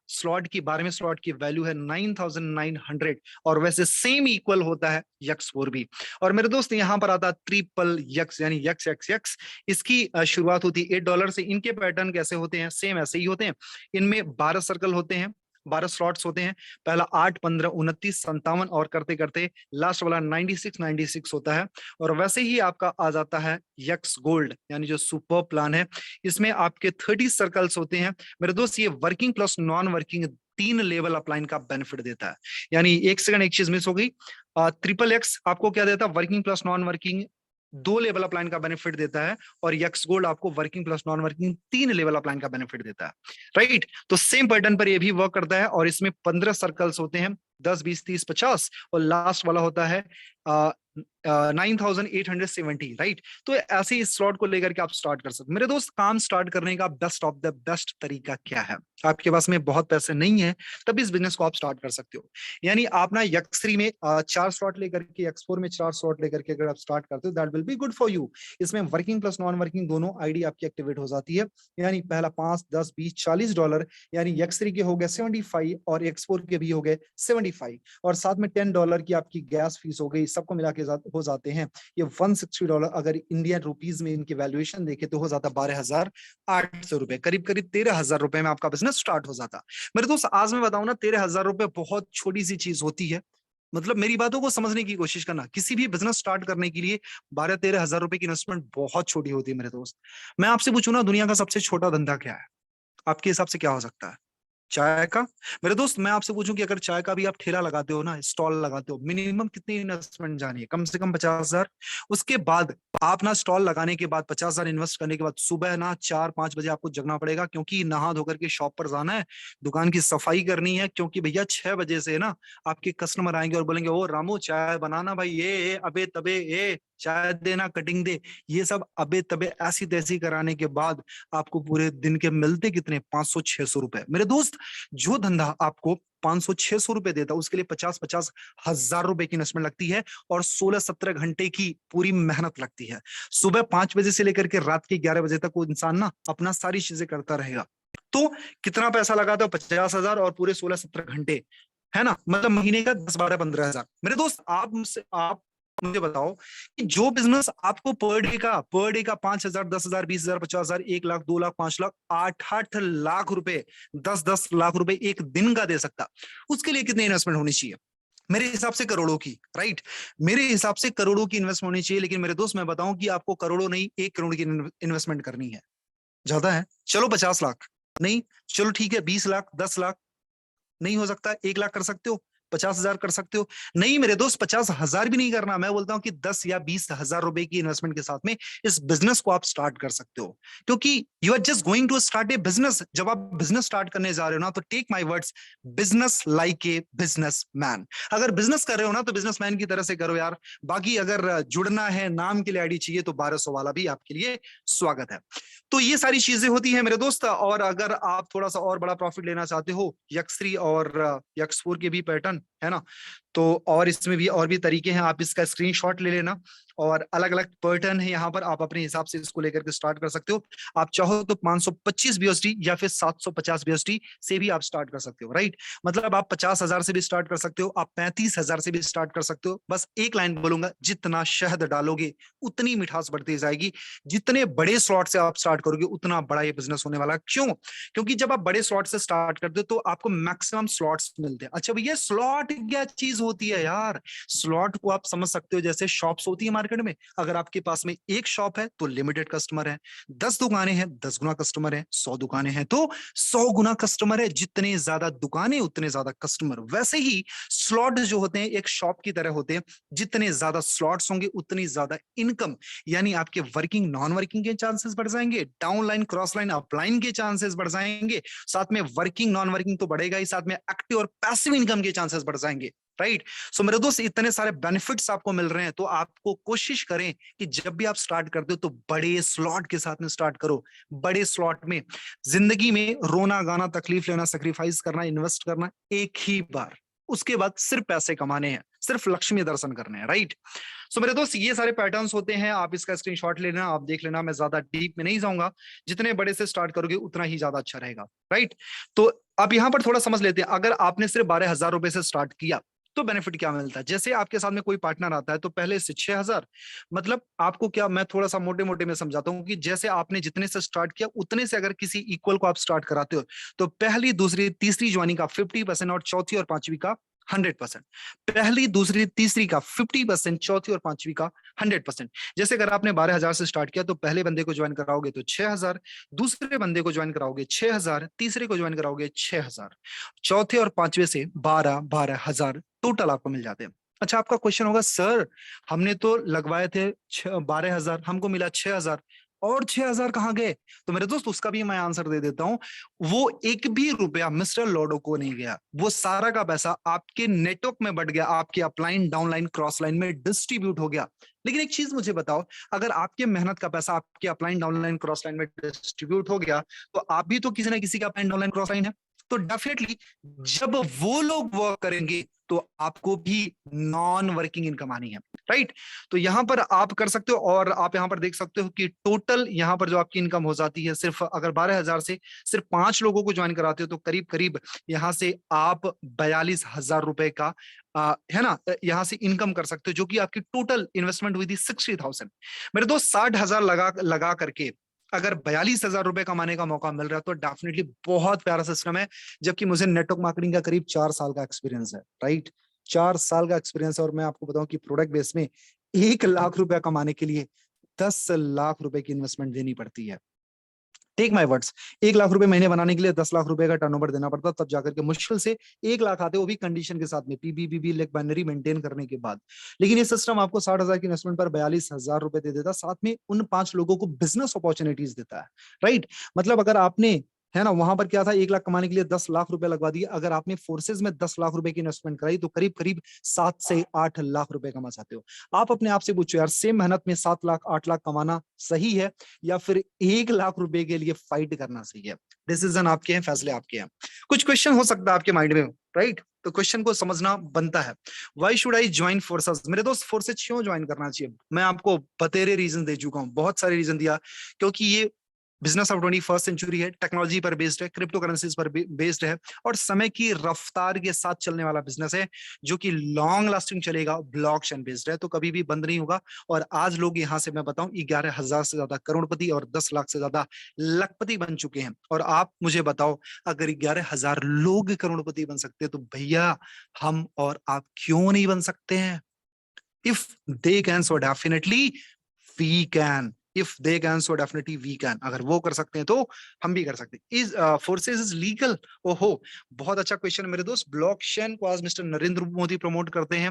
स्लॉट की 12वें स्लॉट की वैल्यू है 9,900 और वैसे सेम इक्वल होता है यक्स4 भी। और मेरे दोस्त, यहां पर आता है ट्रिपल यक्स, यानी यक्स यक्स यक्स। इसकी शुरुआत होती है $8 से। इनके पैटर्न कैसे होते हैं, सेम ऐसे ही होते हैं। इनमें 12 सर्कल होते हैं, 12 स्लॉट्स होते हैं। पहला 8, 15, 29, 57 और करते करते लास्ट वाला 96 होता है। और वैसे ही आपका आ जाता है यक्स गोल्ड, यानी जो सुपर प्लान है, इसमें आपके 30 सर्कल्स होते हैं। मेरे दोस्त, ये working plus non working 3 level upline का बेनिफिट देता है। यानी एक सेकंड, एक चीज मिस हो गई। ट्रिपल एक्स आपको क्या देता है, working plus non working 2 level upline का बेनिफिट देता है और यक्स गोल्ड आपको working plus non working 3 level upline का बेनिफिट देता है, राइट। तो सेम पैटर्न पर ये भी वर्क करता है और इसमें 15 सर्कल्स होते हैं, 10, 20, 30, 50 और लास्ट वाला होता है 9,870, राइट। तो ऐसे इस स्लॉट को लेकर के आप स्टार्ट कर सकते। मेरे दोस्त, काम स्टार्ट करने का बेस्ट ऑफ द बेस्ट तरीका क्या है? आपके पास में बहुत पैसे नहीं है, तब इस बिजनेस को आप स्टार्ट कर सकते हो। यानी आप ना X3 में 4 स्लॉट लेकर के, X4 में 4 स्लॉट लेकर के अगर आप स्टार्ट करते हो, that will be good for you. इसमें वर्किंग प्लस नॉन वर्किंग दोनों आईडी आपकी एक्टिवेट हो जाती है। यानी पहला 5, 10, 20, $40, यानी X3 के हो गए 75 और X4 के भी हो गए 75, और साथ में $10 की आपकी गैस फीस हो गई। सबको मिला के हो जाते हैं ये $160। अगर इंडियन रुपीज में इनकी वैल्यूएशन देखे तो हो जाता 12,800 रुपए, करीब करीब 13,000 रुपए में आपका बिजनेस स्टार्ट हो जाता। मेरे दोस्त, आज मैं बताऊं ना, 13,000 रुपए बहुत छोटी सी चीज होती है। मतलब मेरी बातों को समझने की कोशिश करना। किसी भी बिजनेस स्टार्ट करने के लिए 12-13 हजार रुपए की इन्वेस्टमेंट बहुत छोटी होती है मेरे दोस्त। मैं आपसे पूछूं ना, दुनिया का सबसे छोटा धंधा क्या है? आपके हिसाब से क्या हो सकता है? चाय का? मेरे दोस्त, मैं आपसे पूछूं कि अगर चाय का भी आप ठेला लगाते हो ना, स्टॉल लगाते हो, मिनिमम कितनी इन्वेस्टमेंट जानी है? कम से कम 50,000। उसके बाद आप ना स्टॉल लगाने के बाद 50,000 इन्वेस्ट करने के बाद सुबह ना 4-5 बजे आपको जगना पड़ेगा, क्योंकि नहा धोकर के शॉप पर जाना है, दुकान की सफाई करनी है, क्योंकि भैया 6 बजे से ना आपके कस्टमर आएंगे और बोलेंगे, ओ रामू चाय बनाना भाई, ये अबे तबे, ये चाय देना, कटिंग दे। ये सब अबे तबे ऐसी तैसी कराने के बाद आपको पूरे दिन के मिलते कितने? 500-600 रुपए। मेरे दोस्त, जो धंधा आपको 500-600 रुपए देता है, उसके लिए 50-50 हजार रुपए की इन्वेस्टमेंट लगती है, और 16-17 घंटे की पूरी मेहनत लगती है। सुबह 5 बजे से लेकर के रात के 11 बजे तक वो इंसान ना अपना सारी चीजें करता रहेगा। तो कितना पैसा लगाता है? 50,000 और पूरे 16-17 घंटे, है ना? मतलब महीने का 10-12-15 हजार। मेरे दोस्त, आप मुझे बताओ कि जो बिजनेस आपको पर डे का 5,000, 10,000, 20,000, 50,000, 1 लाख, 2 लाख, 5 लाख, 8-8 लाख रुपए, 10-10 लाख रुपए एक दिन का दे सकता, उसके लिए कितनी इन्वेस्टमेंट होनी चाहिए? मेरे हिसाब से करोड़ों की, राइट। मेरे हिसाब से करोड़ों की इन्वेस्टमेंट होनी चाहिए। लेकिन मेरे दोस्त, मैं बताऊं कि आपको करोड़ों नहीं, 1 करोड़ की इन्वेस्टमेंट करनी है। ज्यादा है? चलो 50 लाख। नहीं, चलो ठीक है 20 लाख, 10 लाख। नहीं हो सकता? 1 लाख कर सकते हो? 50,000 कर सकते हो? नहीं मेरे दोस्त, 50,000 भी नहीं करना। मैं बोलता हूं कि 10 या 20 हजार रुपए की इन्वेस्टमेंट के साथ में इस बिजनेस को आप स्टार्ट कर सकते हो, क्योंकि you are just going to start a business. जब आप बिजनेस स्टार्ट करने जा रहे हो ना, तो take my words, business like a businessman. अगर बिजनेस कर रहे हो ना, तो बिजनेस मैन की तरह से करो यार। बाकी अगर जुड़ना है, नाम के लिए आईडी चाहिए, तो 1200 वाला भी आपके लिए स्वागत है। तो ये सारी चीजें होती हैं मेरे दोस्त। और अगर आप थोड़ा सा और बड़ा प्रॉफिट लेना चाहते हो, X3 और X4 के भी पैटर्न है ना, तो और इसमें भी और भी तरीके हैं। आप इसका स्क्रीनशॉट ले लेना, और अलग अलग पैटर्न है यहाँ पर, आप अपने हिसाब से इसको लेकर के स्टार्ट कर सकते हो। आप चाहो तो 525 BUSD या फिर 750 BUSD से भी आप स्टार्ट कर सकते हो, राइट। मतलब आप 50,000 से भी स्टार्ट कर सकते हो, आप 35,000 से भी स्टार्ट कर सकते हो। बस एक लाइन बोलूंगा, जितना शहद डालोगे उतनी मिठास बढ़ती जाएगी। जितने बड़े स्लॉट से आप स्टार्ट करोगे, उतना बड़ा ये बिजनेस होने वाला है। क्यों? क्योंकि जब आप बड़े स्लॉट से स्टार्ट करते हो तो आपको मैक्सिमम स्लॉट्स मिलते हैं। अच्छा भैया, स्लॉट क्या चीज होती है यार? स्लॉट को आप समझ सकते हो जैसे शॉप्स होती है मार्केट में। अगर आपके पास में एक शॉप है तो लिमिटेड कस्टमर है, 10 दुकानें हैं 10 गुना कस्टमर है, 100 दुकानें हैं तो 100 गुना कस्टमर है। जितने ज्यादा दुकानें उतने ज्यादा कस्टमर। वैसे ही स्लॉट जो होते हैं एक शॉप की तरह होते हैं। जितने ज्यादा स्लॉट्स होंगे उतनी ज्यादा इनकम, यानी आपके वर्किंग नॉन वर्किंग के चांसेस बढ़ जाएंगे, down line cross line upline के चांसेस बढ़ जाएंगे, साथ में वर्किंग नॉन वर्किंग तो बढ़ेगा ही, साथ में एक्टिव और पैसिव इनकम के चांसेस बढ़ जाएंगे, राइट। सो मेरे दोस्त, इतने सारे बेनिफिट्स आपको मिल रहे हैं, तो आपको कोशिश करें कि जब भी आप स्टार्ट करते हो तो बड़े स्लॉट के साथ में स्टार्ट करो। बड़े स्लॉट में जिंदगी में रोना गाना तकलीफ लेना सैक्रिफाइस करना इन्वेस्ट करना एक ही बार, उसके बाद सिर्फ पैसे कमाने हैं, सिर्फ लक्ष्मी दर्शन करने हैं, राइट। सो मेरे दोस्त, ये सारे पैटर्न्स होते हैं। आप इसका स्क्रीनशॉट ले लेना, आप देख लेना। मैं ज्यादा डीप में नहीं जाऊंगा, जितने बड़े से स्टार्ट करोगे उतना ही ज्यादा अच्छा रहेगा, राइट। तो आप यहां पर थोड़ा समझ लेते हैं। अगर आपने सिर्फ 12,000 रुपए से स्टार्ट किया तो बेनिफिट क्या मिलता है? जैसे आपके साथ में कोई पार्टनर आता है तो पहले से 6,000, मतलब आपको क्या, मैं थोड़ा सा मोटे मोटे में समझाता हूँ कि जैसे आपने जितने से स्टार्ट किया उतने से अगर किसी इक्वल को आप स्टार्ट कराते हो तो पहली दूसरी तीसरी ज्वाइनिंग का 50% और चौथी और पांचवी का 100%। पहली दूसरी तीसरी का 50%, चौथी और पांचवी का 100%। जैसे अगर आपने 12,000 से स्टार्ट किया तो पहले बंदे को ज्वाइन कराओगे तो 6,000, दूसरे बंदे को ज्वाइन कराओगे 6,000, तीसरे को ज्वाइन कराओगे 6,000, चौथे और पांचवे से 12,000 टोटल आपको मिल जाते हैं। अच्छा, आपका क्वेश्चन होगा, सर हमने तो लगवाए थे 12,000, हमको मिला 6,000 और 6,000 कहाँ गए? तो मेरे दोस्त उसका भी मैं आंसर दे देता हूं। वो एक भी रुपया मिस्टर लॉडो को नहीं गया, वो सारा का पैसा आपके नेटवर्क में बढ़ गया, आपके अपलाइन, डाउनलाइन, क्रॉस लाइन में डिस्ट्रीब्यूट हो गया। लेकिन एक चीज मुझे बताओ, अगर आपके मेहनत का पैसा आपके अपलाइन, डाउनलाइन, क्रॉस लाइन में डिस्ट्रीब्यूट हो गया, तो आप भी तो किसी ना किसी का अपलाइन, डाउनलाइन, क्रॉस लाइन है। तो डेफिनेटली जब वो लोग वर्क करेंगे तो आपको भी नॉन वर्किंग इनकम आनी है, राइट? तो यहां पर आप कर सकते हो, और आप यहां पर देख सकते हो कि टोटल यहां पर जो आपकी इनकम हो जाती है, सिर्फ अगर 12,000 से सिर्फ 5 लोगों को ज्वाइन कराते हो तो करीब करीब यहां से आप 42,000 रुपए का है ना, यहां से इनकम कर सकते हो, जो कि आपकी टोटल इन्वेस्टमेंट हुई थी 60,000। मेरे दोस्त 60,000 लगा लगा करके अगर 42,000 रुपए कमाने का मौका मिल रहा है तो डेफिनेटली बहुत प्यारा सिस्टम है। जबकि मुझे नेटवर्क मार्केटिंग का करीब 4 साल का एक्सपीरियंस है, राइट? 4 साल का एक्सपीरियंस है, और मैं आपको बताऊं कि प्रोडक्ट बेस में 1 लाख रुपया कमाने के लिए 10 लाख रुपए की इन्वेस्टमेंट देनी पड़ती है। टेक माय वर्ड्स, 1 लाख रुपए महीने बनाने के लिए 10 लाख रुपए का टर्नओवर देना पड़ता, तब जाकर के मुश्किल से 1 लाख आते, वो भी कंडीशन के साथ में, पीबीबीबी लेग बाइनरी मेंटेन करने के बाद। लेकिन ये सिस्टम आपको 60,000 की इन्वेस्टमेंट पर 42,000 रुपए दे देता, साथ में उन 5 लोगों को बिजनेस अपॉर्चुनिटीज देता है, राइट? मतलब अगर आपने, है ना, वहां पर क्या था, 1 लाख कमाने के लिए 10 लाख रुपए लगवा दिए, अगर आपने फोर्सेज में 10 लाख रुपए की इन्वेस्टमेंट कराई तो करीब करीब 7 से 8 लाख रुपए कमा सकते हो। आप अपने आप से पूछो यार, सेम मेहनत में 7 लाख 8 लाख कमाना सही है, या फिर 1 लाख रुपए के लिए फाइट करना सही है? डिसीजन आपके हैं, फैसले आपके हैं। कुछ क्वेश्चन हो सकता है आपके माइंड में, राइट? तो क्वेश्चन को समझना बनता है। Why should I join forces? मेरे दोस्त फोर्सेज क्यों ज्वाइन करना चाहिए? मैं आपको बतेरे रीजन दे चुका हूं, बहुत सारे रीजन दिया, क्योंकि ये बिजनेस ऑफ 21st सेंचुरी है, टेक्नोलॉजी पर बेस्ड है, क्रिप्टो करेंसीज पर बेस्ड है, और समय की रफ्तार के साथ चलने वाला बिजनेस है, जो कि लॉन्ग लास्टिंग चलेगा, ब्लॉकचेन बेस्ड है, तो कभी भी बंद नहीं होगा। और आज लोग यहां से मैं बताऊं 11,000 से ज्यादा करोड़पति और 10 लाख से ज्यादा लखपति बन चुके हैं। और आप मुझे बताओ, अगर 11,000 लोग करोड़पति बन सकते हैं तो भैया हम और आप क्यों नहीं बन सकते हैं? If they can so definitely we can, if they can so definitely we can. अगर वो कर सकते हैं तो हम भी कर सकते हैं। Is forces is legal? ओहो, बहुत अच्छा क्वेश्चन मेरे दोस्त। ब्लॉकचेन को आज मिस्टर नरेंद्र मोदी प्रमोट करते हैं,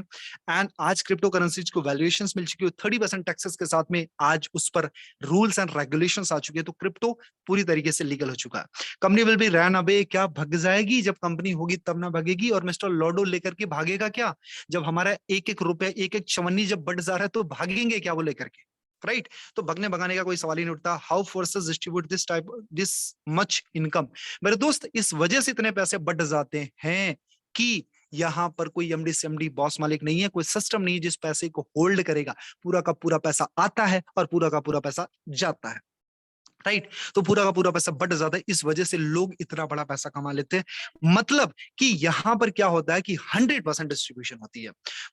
एंड आज क्रिप्टो करेंसीज को वैल्यूएशंस मिल चुकी है 30% टैक्सेस के साथ में, आज उस पर रूल्स एंड रेगुलेशंस आ चुके हैं, तो क्रिप्टो पूरी तरीके से लीगल हो चुका है। Company will be run away, क्या भग जाएगी? जब कंपनी होगी तब ना भगेगी। और मिस्टर लॉडो लेकर के भागेगा क्या? जब हमारा एक एक रुपया, एक एक चवन्नी जब बढ़ जा रहा है तो भागेंगे क्या वो लेकर के, राइट? तो भगने भगाने का कोई सवाल ही नहीं उठता। How forces distribute this much income? मेरे दोस्त, इस वजह से इतने पैसे बढ़ जाते हैं कि यहां पर कोई एमडी सीएमडी बॉस मालिक नहीं है, कोई सिस्टम नहीं है जिस पैसे को होल्ड करेगा। पूरा का पूरा पैसा आता है और पूरा का पूरा पैसा जाता है, राइट? तो पूरा का पूरा पैसा बढ़ जाता है, इस वजह से लोग इतना बड़ा पैसा कमा लेते हैं। मतलब कि यहां पर क्या होता है कि 100% डिस्ट्रीब्यूशन होती है।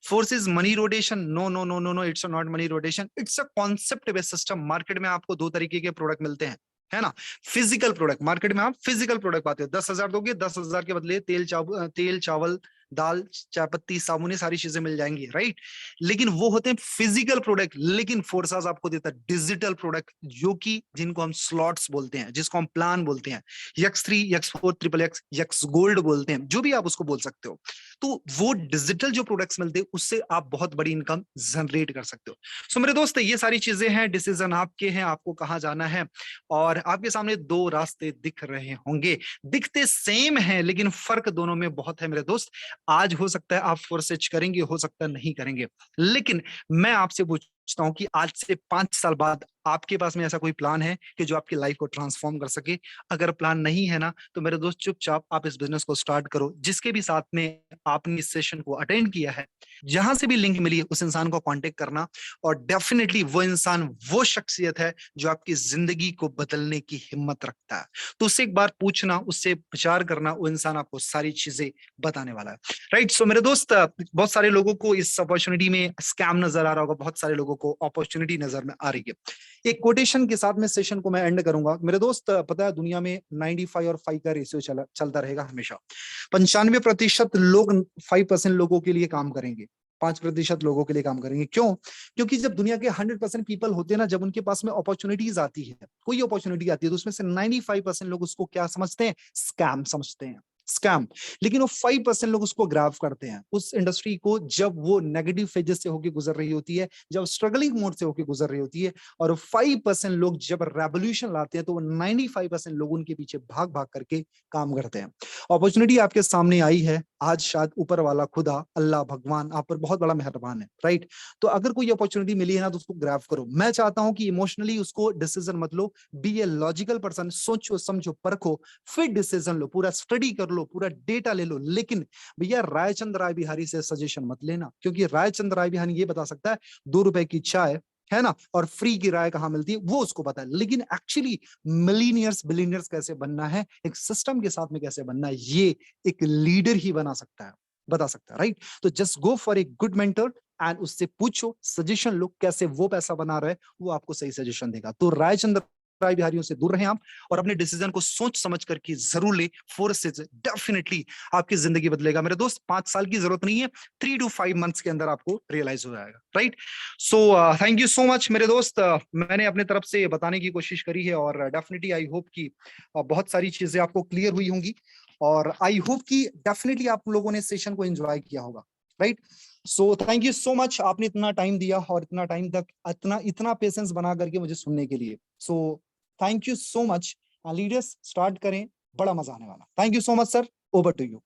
Force is money rotation? No no no no no, it's not money rotation, it's a concept based system. Market में आपको 2 तरीके के प्रोडक्ट मिलते हैं, है ना? फिजिकल प्रोडक्ट, मार्केट में आप फिजिकल प्रोडक्ट पाते हो, 10,000 दोगे, 10,000 के बदले तेल चावल दाल चाय पत्ती साबुन, ये सारी चीजें मिल जाएंगी, राइट? लेकिन वो होते हैं फिजिकल प्रोडक्ट। लेकिन फोर्साज आपको देता है डिजिटल प्रोडक्ट, जो कि जिनको हम स्लॉट्स बोलते हैं, जिसको हम प्लान बोलते हैं, X3 X4 XXX X gold बोलते हैं, जो भी आप उसको बोल सकते हो। तो वो डिजिटल जो प्रोडक्ट्स मिलते हैं उससे आप बहुत बड़ी इनकम जनरेट कर सकते हो। सो मेरे दोस्त, ये सारी चीजें हैं, डिसीजन आपके हैं, आपको कहाँ जाना है। और आपके सामने 2 रास्ते दिख रहे होंगे, दिखते सेम हैं लेकिन फर्क दोनों में बहुत है मेरे दोस्त। आज हो सकता है आप फोर्सेज करेंगे, हो सकता है नहीं करेंगे, लेकिन मैं आपसे पूछता हूं कि आज से 5 साल बाद आपके पास में ऐसा कोई प्लान है कि जो आपकी लाइफ को ट्रांसफॉर्म कर सके? अगर प्लान नहीं है ना, तो मेरे दोस्त चुपचाप आप इस बिजनेस को स्टार्ट करो। जिसके भी साथ में आपने इस सेशन को अटेंड किया है, जहां से भी लिंक मिली है, उस इंसान को कांटेक्ट करना, और डेफिनेटली वो इंसान, वो शख्सियत है जो आपकी जिंदगी को बदलने की हिम्मत रखता है। तो उससे एक बार पूछना, उससे विचार करना, वो इंसान आपको सारी चीजें बताने वाला है, राइट? सो मेरे दोस्त, बहुत सारे लोगों को इस अपॉर्चुनिटी में स्कैम नजर आ रहा होगा, बहुत सारे लोगों को अपॉर्चुनिटी नजर में आ रही है। एक कोटेशन के साथ में सेशन को मैं एंड करूंगा मेरे दोस्त। पता है, दुनिया में 95 और 5 का रेशियो चलता रहेगा हमेशा। 95% लोग 5% लोगों के लिए काम करेंगे, 5% लोगों के लिए काम करेंगे। क्यों? क्योंकि जब दुनिया के 100% पीपल होते हैं ना, जब उनके पास में अपॉर्चुनिटीज आती है, कोई अपॉर्चुनिटी आती है, तो उसमें से 95% लोग उसको क्या समझते हैं? स्कैम समझते हैं। स्कैम। लेकिन वो 5% लोग उसको ग्रैब करते हैं, उस इंडस्ट्री को, जब वो नेगेटिव फेजेस से होके गुजर रही होती है, जब स्ट्रगलिंग मोड से होके गुजर रही होती है, और 5% लोग जब रेवोल्यूशन लाते हैं तो वो 95% लोग उनके पीछे भाग भाग करके काम करते हैं। अपॉर्चुनिटी आपके सामने आई है आज, शायद ऊपर वाला खुदा अल्लाह भगवान आप पर बहुत बड़ा मेहरबान है, राइट? तो अगर कोई अपॉर्चुनिटी मिली है ना तो उसको ग्रैब करो। मैं चाहता हूं कि इमोशनली उसको डिसीजन मत लो, बी ए लॉजिकल पर्सन, सोचो समझो परखो, फिर डिसीजन लो, पूरा स्टडी कर लो, पूरा डेटा ले लो। लेकिन भैया रायचंद राय बिहारी से सजेशन मत लेना, क्योंकि रायचंद राय बिहारी ये बता सकता है 2 रुपए की चाय है ना, और फ्री की राय कहां मिलती है वो उसको पता है। लेकिन एक्चुअली मिलीनियर्स बिलीनियर्स कैसे बनना है, एक सिस्टम के साथ में कैसे बनना है, ये एक लीडर ही बता सकता है, राइट? तो just go for a good mentor and उससे पूछो, सजेशन लो, कैसे वो पैसा बना रहा है, वो आपको सही सजेशन देगा। तो रायचंद्र राय बिहारियों से दूर रहें आप, और अपने डिसीजन को सोच समझ करके जरूर ले। फोर्सेज डेफिनेटली आपकी जिंदगी बदलेगा मेरे दोस्त। 5 साल की जरूरत नहीं है, 3 to 5 मंथ्स के अंदर आपको रियलाइज हो जाएगा, right? So thank you so much मेरे दोस्त। मैंने अपने तरफ से बताने की कोशिश करी है, और डेफिनेटली आई होप कि बहुत सारी चीजें आपको क्लियर हुई होंगी, और आई होप कि डेफिनेटली आप लोगों ने सेशन को एंजॉय किया होगा, right? So thank you so much, आपने इतना टाइम दिया और इतना टाइम तक इतना पेशेंस बना करके मुझे सुनने के लिए। So thank you so much. Leaders start करें, बड़ा मजा आने वाला। Thank you so much sir, over to you.